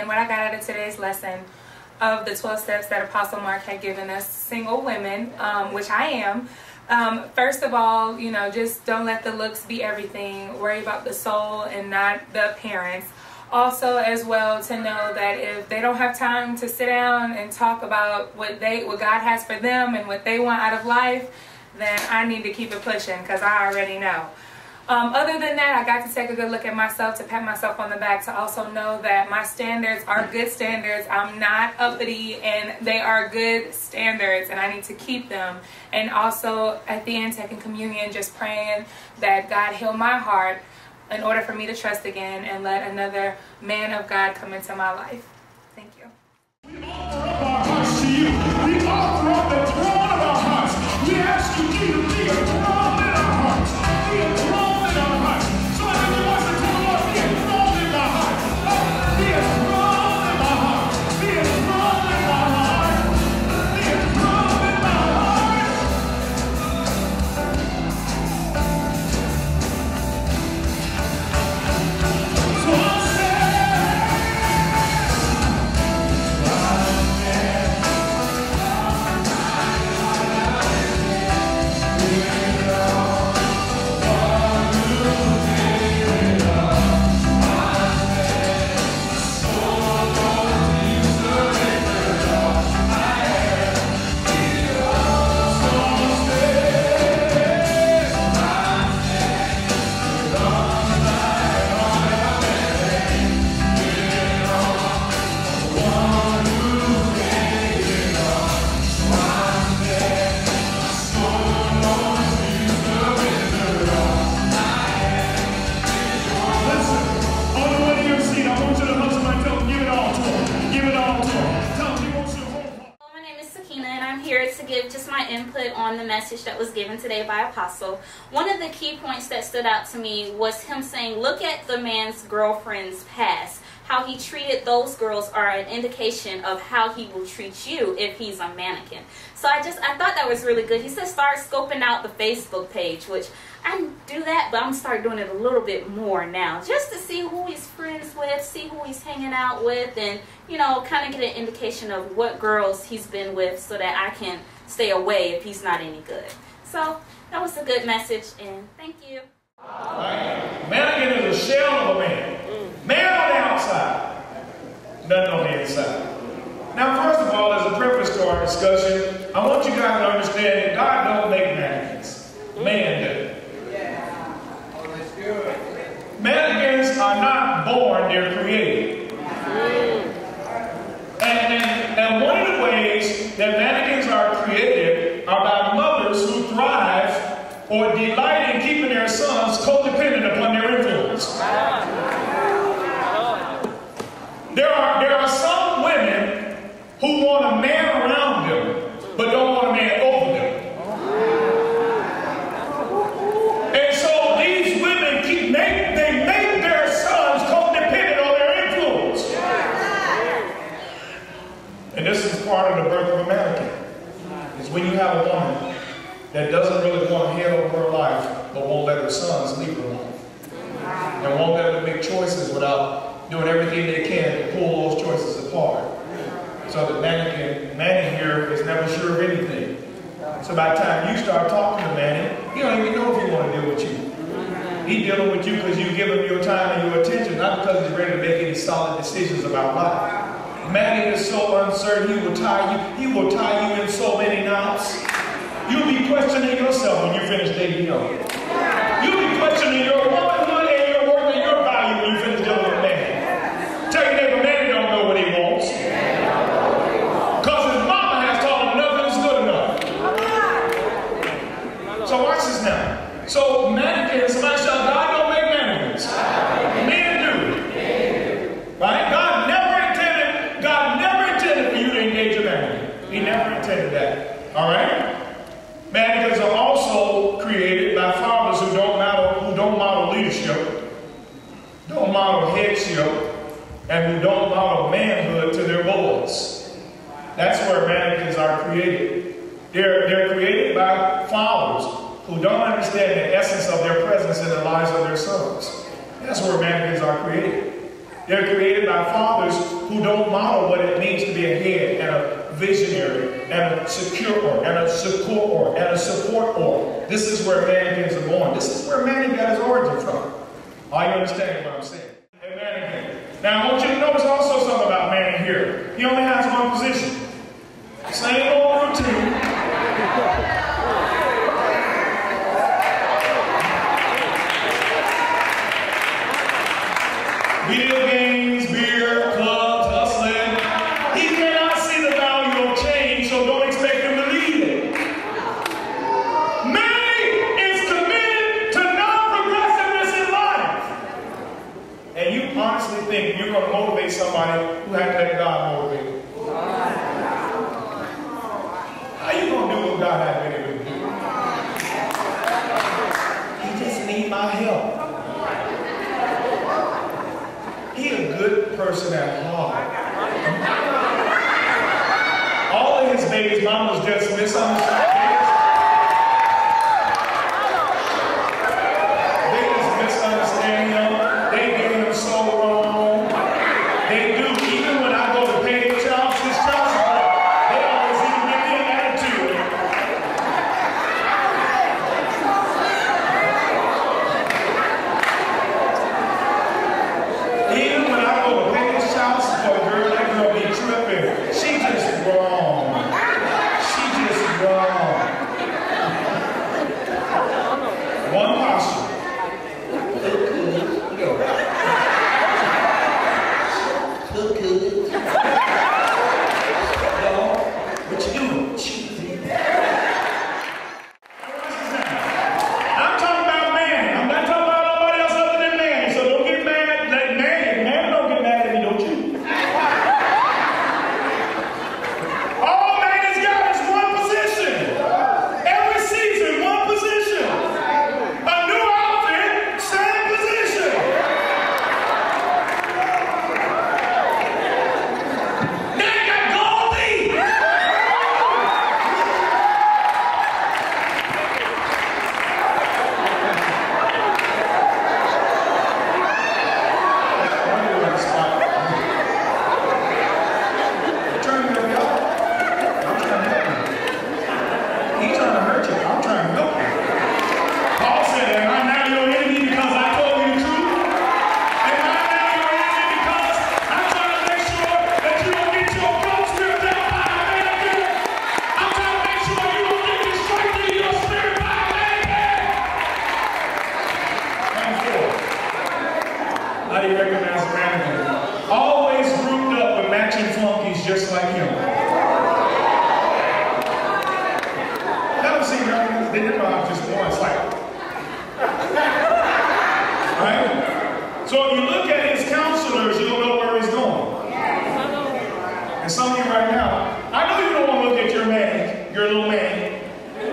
And what I got out of today's lesson of the 12 steps that Apostle Mark had given us single women, which I am. First of all, you know, just don't let the looks be everything. Worry about the soul and not the appearance. Also, as well, to know that if they don't have time to sit down and talk about what God has for them and what they want out of life, then I need to keep it pushing, because I already know. Other than that, I got to take a good look at myself, to pat myself on the back, to also know that my standards are good standards. I'm not uppity, and they are good standards, and I need to keep them. And also, at the end, taking communion, just praying that God heal my heart in order for me to trust again and let another man of God come into my life. Thank you. We offer up our hearts to you. We offer up the throne of our hearts. We ask you to be a throne in our hearts. Be a throne in our hearts. So I think we want to tell the Lord, be a throne in my heart. Be a throne in my heart. Be a throne in my heart. Be a throne in my heart. So I'll say, on the message that was given today by Apostle. One of the key points that stood out to me was him saying, look at the man's girlfriend's past. How he treated those girls are an indication of how he will treat you if he's a mannequin. So I thought that was really good. He said start scoping out the Facebook page, which I do that, but I'm going to start doing it a little bit more now, just to see who he's friends with, see who he's hanging out with, and, you know, kind of get an indication of what girls he's been with so that I can stay away if he's not any good. So that was a good message, and thank you. Right. Mannequin is a shell of a man. Man on the outside, nothing on the inside. Now, first of all, as a preface to our discussion, I want you guys to understand that God don't make mannequins. Man does. Mannequins are not born, they're created. And one of the ways that mannequins are created are by mothers who thrive or delight in keeping their sons codependent upon their influence. There are some women who want a man around them, but don't want a man over them. And so these women make their sons codependent on their influence. And this is part of the birth of a mannequin. Is when you have a woman that doesn't really want to head over her life, but won't let her sons lead her life. And won't let them make choices without doing everything they can to pull those choices apart. So the Manny here is never sure of anything. So by the time you start talking to Manny, he don't even know if he want to deal with you. He's dealing with you because you give him your time and your attention, not because he's ready to make any solid decisions about life. Manny is so uncertain, he will tie you in so many knots. You'll be questioning yourself when you finish dating him. You'll be questioning your womanhood and your worth and your value when you finish dealing with man. Tell your neighbor, man, don't know what he wants. Because his mama has taught him nothing is good enough. So watch this now. So mannequins, somebody shout, God don't make mannequins. Men do. Right? God never intended for you to engage a mannequin. He never intended that. All right? Mannequins are also created by fathers who don't model leadership, don't model headship, and who don't model manhood to their boys. That's where mannequins are created. They're created by fathers who don't understand the essence of their presence in the lives of their sons. That's where mannequins are created. They're created by fathers who don't model what it means to be a head and a visionary and a securer and a supporter and a support. This is where mannequins are born. This is where Mannequin got his origin from. Are you understanding what I'm saying? A mannequin. Now I want you to notice also something about Mannequin here. He only has one position. Same old routine. Video games, beer, clubs, hustling. He cannot see the value of change, so don't expect him to lead it. Manny is committed to non-progressiveness in life. And you honestly think you're going to motivate somebody who had to let God motivate him? How you going to do what God had been able to do? He just needs my help. He a good person at heart. All of his babies' mamas just misunderstood. They just misunderstand him. They get him so wrong. They do. Even when I go to pay his child support, they always even give me an attitude. Even when I go to pay his child support, girl, that girl be tripping. She just wrong. She just wrong. One posture. Look good. No, what you doing? Cheating. I'm talking about man. I'm not talking about nobody else other than man. So don't get mad. Like man don't get mad at me, don't you? All man has got is one position. Every season, one position. A new outfit, same position. Now you got Goldie. Turn me up, y'all. I'm trying to help you. He's trying to hurt you. I'm trying to help you. Paul said, am I now your enemy because I told you the truth? Am I now your enemy because I'm trying to make sure that you don't get your guts ripped out by a mannequin? I'm trying to make sure you don't get destroyed in your spirit by a mannequin. Number 4. How do you recognize a mannequin? Always grouped up with matching flunkies just like him. Never seen mannequins? They never have just one. It's like, right? So if you look at his counselors, you'll know where he's going. And some of you right now, I know you don't want to look at your man, your little man,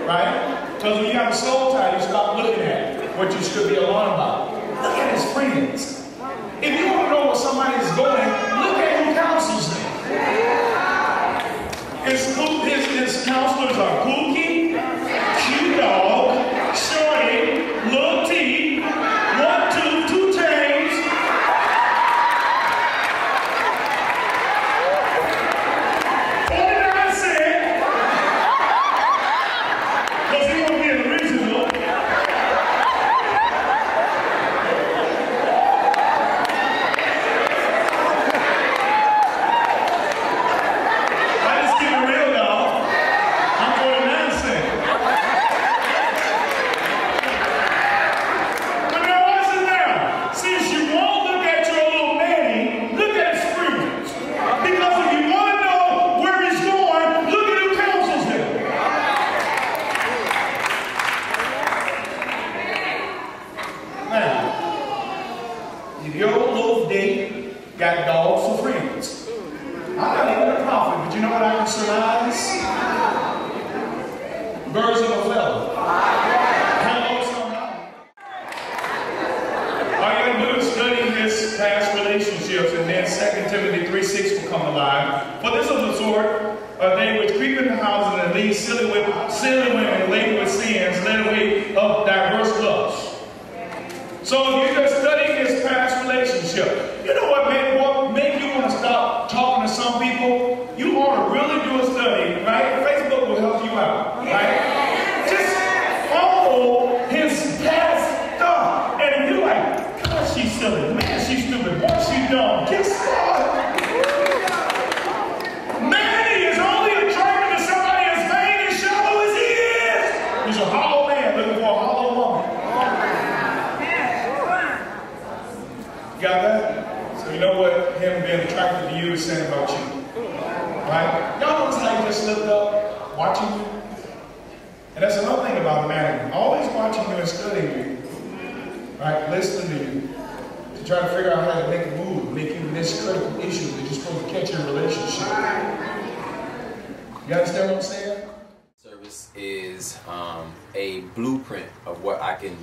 right? Because when you have a soul tie, you stop looking at what you should be alarmed about. Look at his friends. If you want to know where somebody is going, look at who counsels them. His counselors are Pookie, Q-Dog, Shorty, Lil T, 1, 2, 2 Chains. Because he won't be in the original. I just keep it real, dog. I'm 49 cents. But now watch it now. Since you won't look at your little Manny, look at his friends. Because if you want to know where he's going, look at who counsels him. Now, if your little date got dogs for friends, I'm not even a prophet, but you know what I can surmise? Birds of a feather. Hello, somebody. All you gotta do is study his past relationships, and then 2 Timothy 3:6 will come alive. For this is the sort of they which creep into houses and lead silly women laden with sins, led away of diverse lusts. So if you just study his past relationship, you know what man young. Guess what? Manny is only attracted to somebody as vain and shallow as he is. He's a hollow man looking for a hollow woman. You got that? So you know what him being attracted to you is saying about you. Right? Y'all notice how he just slipped up, watching you? And that's another thing about a mannequin. Always watching you and studying you. Right? Listening to you. To try to figure out how to make a move, make you miss critical issues that you're supposed to catch in a relationship. You understand what I'm saying? Service is a blueprint of what I can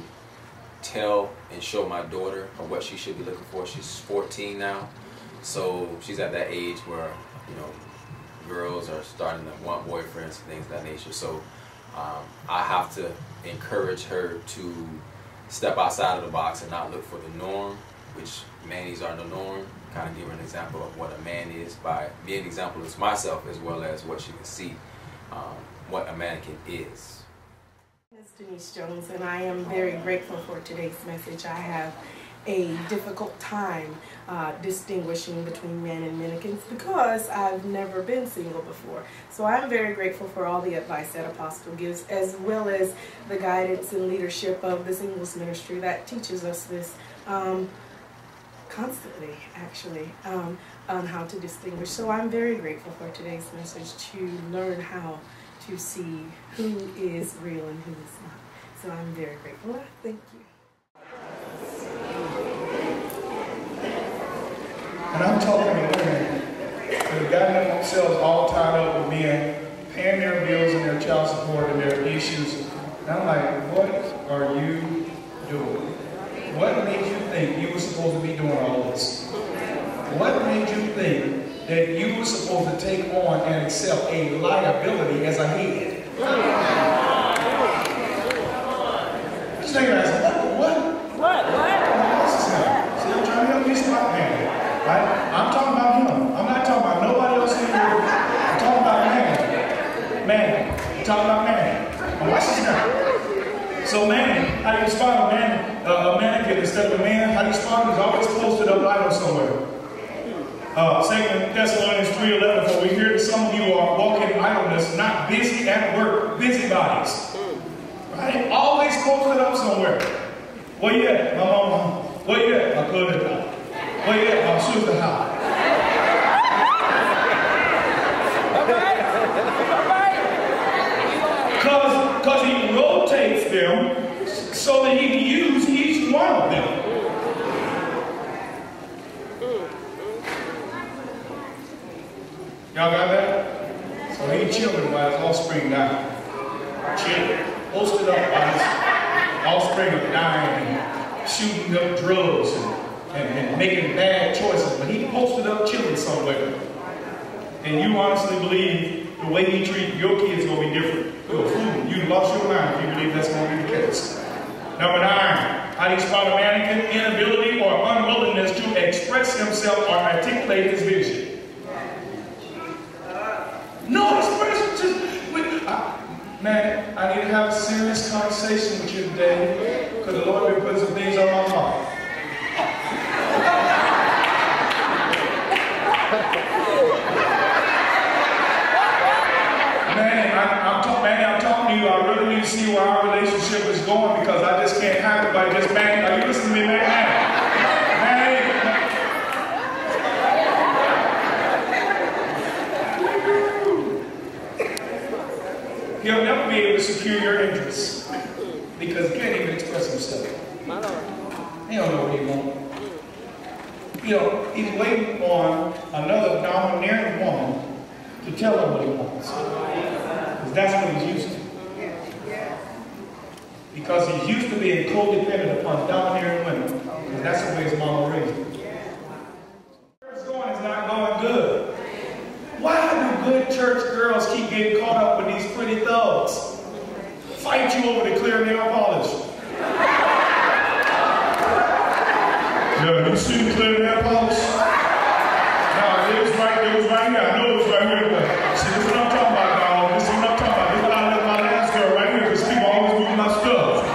tell and show my daughter of what she should be looking for. She's 14 now, so she's at that age where, you know, girls are starting to want boyfriends, things of that nature. So I have to encourage her to step outside of the box and not look for the norm, which manis are the norm. Kind of give her an example of what a man is by being an example of myself, as well as what she can see what a mannequin is. It's Denise Jones, and I am very grateful for today's message. I have a difficult time distinguishing between men and mannequins because I've never been single before. So I'm very grateful for all the advice that Apostle gives, as well as the guidance and leadership of the singles ministry that teaches us this constantly, actually, on how to distinguish. So I'm very grateful for today's message to learn how to see who is real and who is not. So I'm very grateful. Thank you. And I'm talking to women that have gotten themselves all tied up with men, paying their bills and their child support and their issues. And I'm like, what are you doing? What made you think you were supposed to be doing all this? What made you think that you were supposed to take on and accept a liability as a head? Just think about it. What? What's this now? See, I'm trying to help you spot man. Right? I'm talking about him. I'm not talking about nobody else in here. I'm talking about man. Man. I'm talking about man. Now watch this now. So man, how do you spot a mannequin instead of a man? How do you spot him? He's always posted up idle somewhere. 2 Thessalonians 3:11, for we hear that some of you are walking in idleness, not busy at work, busybodies. Right? Always posted up somewhere. Where you at? My mama. Where you at? My cousin. Where you at? My sister house. Because he rotates them so that he can use each one of them. Y'all got that? So he children by his offspring dying. Children posted up by his offspring of dying and shooting up drugs and making bad choices. But he posted up children somewhere. And you honestly believe the way he treated your kids is going to be different. You're a fool. You lost your mind if you believe that's going to be the case. Number 9, how do you spot a mannequin? Inability or unwillingness to express himself or articulate his vision. No expression, just man, I need to have a serious conversation with you today because the Lord will put some things on my heart. I'm talking to you. I really need to see where our relationship is going because I just can't have it by just man. Are you listening to me, man? He'll never be able to secure your interests because he can't even express himself. He don't know what he wants. You know, he's waiting on another domineering woman to tell him what he wants. Because that's what he's used to. Because he's used to being codependent upon domineering women. Because that's the way his mama raised him. Where it's going is not going good. Why do good church girls keep getting caught up with these pretty thugs? Fight you over the clear nail polish. Yeah, you see the clear nail polish? No, it was right here. I know it was right here. But see, this is what I'm talking about, dog. This is what I'm talking about. This is what I left my last girl right here because people always move my stuff.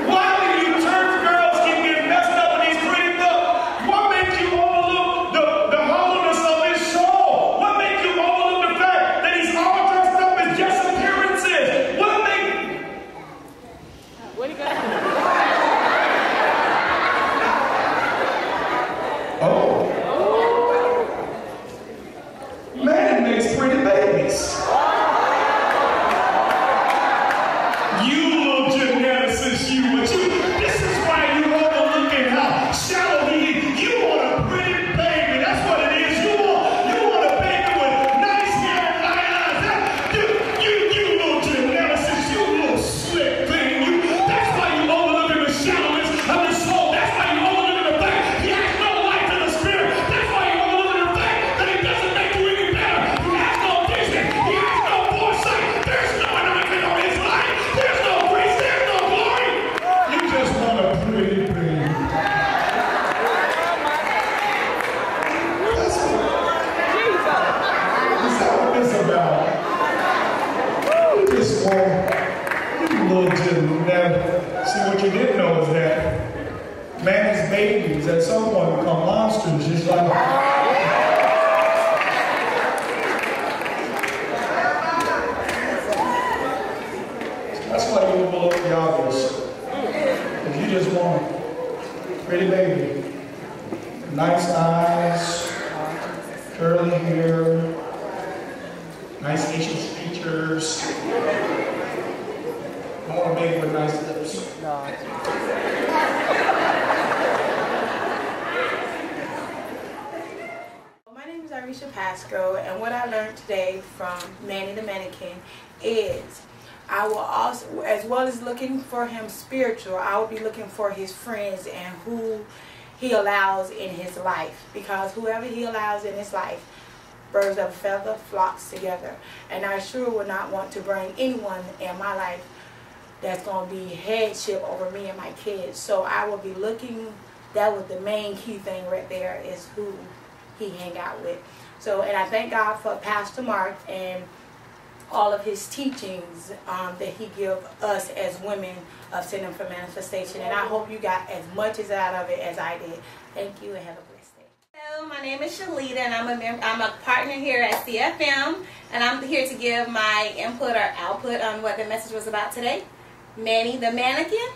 Why do you church girls this morning. You little dude. Now, see, what you didn't know is that man's babies at some point become monsters, just like that's why you overlook the obvious. If you just want a pretty baby, nice eyes, curly hair, nice facial features. I want a baby with nice lips. My name is Arisha Pasco, and what I learned today from Manny the Mannequin is I will also, as well as looking for him spiritual, I will be looking for his friends and who he allows in his life. Because whoever he allows in his life, birds of a feather flocks together. And I sure would not want to bring anyone in my life that's going to be headship over me and my kids. So I will be looking, that was the main key thing right there, is who he hang out with. So, and I thank God for Pastor Mark and all of his teachings that he give us as women of Synonym for Manifestation. And I hope you got as much as out of it as I did. Thank you and have a blessed day. Hello, my name is Shalita, and I'm a partner here at CFM, and I'm here to give my input or output on what the message was about today. Manny the Mannequin.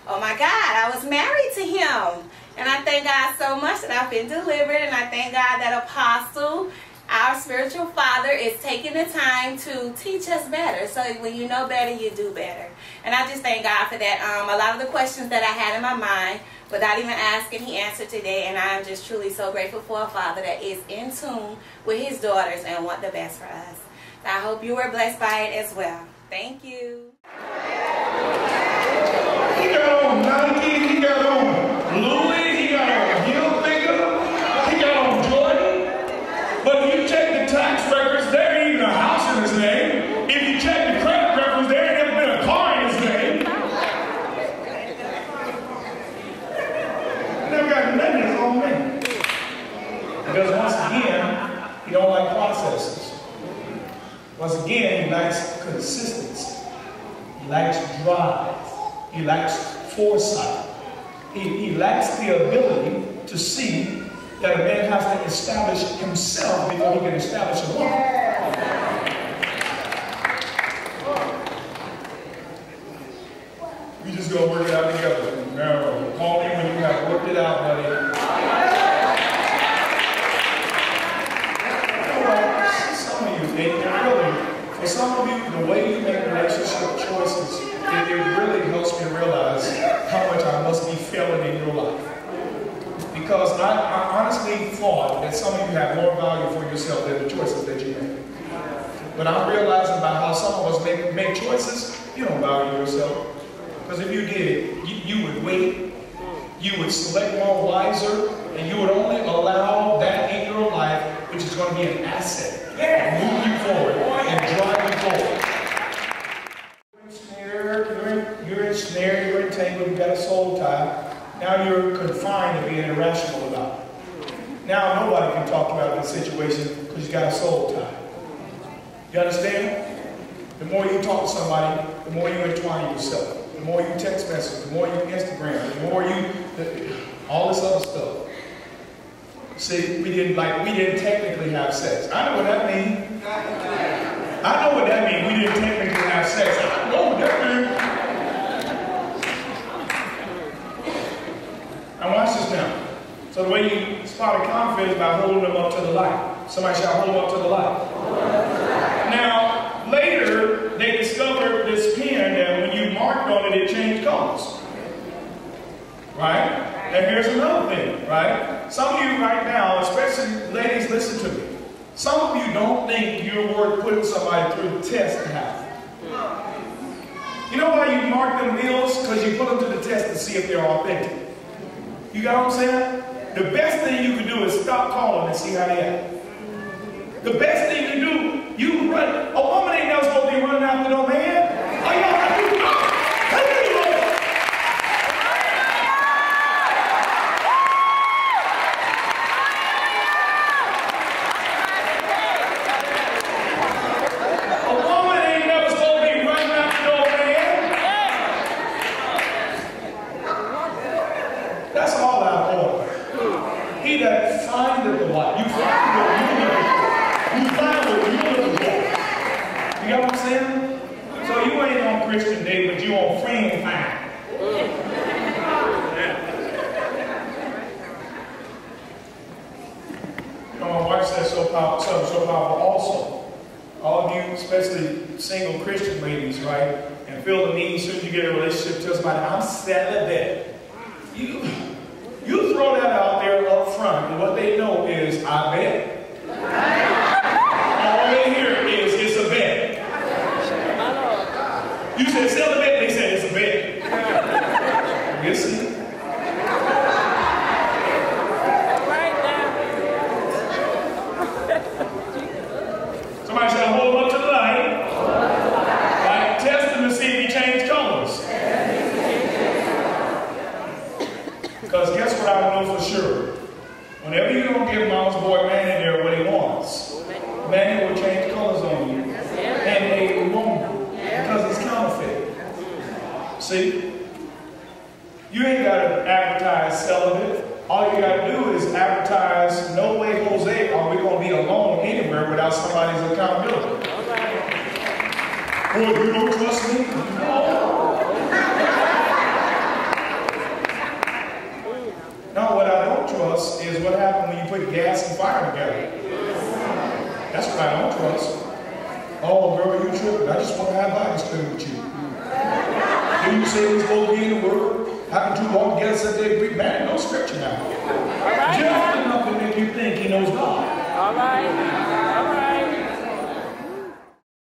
Oh my God, I was married to him. And I thank God so much that I've been delivered, and I thank God that Apostle, our spiritual father, is taking the time to teach us better. So when you know better, you do better. And I just thank God for that. A lot of the questions that I had in my mind, without even asking, he answered today. And I'm just truly so grateful for a father that is in tune with his daughters and want the best for us. So I hope you were blessed by it as well. Thank you. He got on Nike, he got on Louis, he got on Hilfiger, he got on Jordan. But if you check the tax records, there ain't even a house in his name. If you check the credit records, there ain't never been a car in his name. He never got nothing in his own name. Because once again, he don't like processes. Once again, he lacks consistency. He lacks drive. He lacks foresight. He lacks the ability to see that a man has to establish himself before he can establish a woman. We just gonna work it out together. No, call me when you have worked it out, buddy. You know, some of you, really, for some of you, the way you make relationship choices, it really helps me realize how much I must be failing in your life. Because I honestly thought that some of you have more value for yourself than the choices that you make. But I'm realizing by how some of us make choices, you don't value yourself. Because if you did, you would wait, you would select more wiser, and you would only allow that in your life, which is going to be an asset, move you forward and drive you forward. You're ensnared, you're entangled, you've got a soul tie. Now you're confined to being irrational about it. Now nobody can talk about this situation because you got a soul tie. You understand? The more you talk to somebody, the more you entwine yourself. The more you text message, the more you Instagram, the more you, all this other stuff. See, we didn't technically have sex. I know what that means. I know what that means. We didn't technically have sex. I know what that means. Now watch this now. So the way you spot a counterfeit is by holding them up to the light. Somebody shout, hold them up to the light. Now, later, they discovered this pen that when you marked on it, it changed colors. Right? And here's another thing, right? Some of you right now, especially ladies, listen to me. Some of you don't think you're worth putting somebody through the test to have. You know why you mark them bills? Because you put them to the test to see if they're authentic. You got what I'm saying? The best thing you can do is stop calling and see how they act. The best thing to do, you run. A woman ain't never supposed to be running after no man. Are y'all a woman ain't never supposed to be running Christian day, but you on friend time. My wife said something so powerful also. All of you, especially single Christian ladies, right, and feel the need as soon as you get a relationship, tell somebody, I'm celibate. You throw that out there up front, and what they know is, I bet. All they hear is, it's a bet. You said celibate, they said it's a bet. You see? Somebody said, hold up to the light. Right? Test him to see if he changed colors. Because guess what I know for sure? Whenever you don't give Mama's boy Manny there what he wants, Manny will change colors on you. And they won't. Because it's counterfeit. See? You ain't got to advertise celibate. All you got to do is advertise, no way, Jose, are we going to be alone anywhere without somebody's accountability. Boy, you don't trust me? No. Now, what I don't trust is what happened when you put gas and fire together. That's what I don't trust. Oh, girl, you tripping. I just want to have Bible study with you. Didn't you say we're supposed to be in the Word? How can two walk together such they agree? Man, no scripture now. Just enough to make you think he knows God.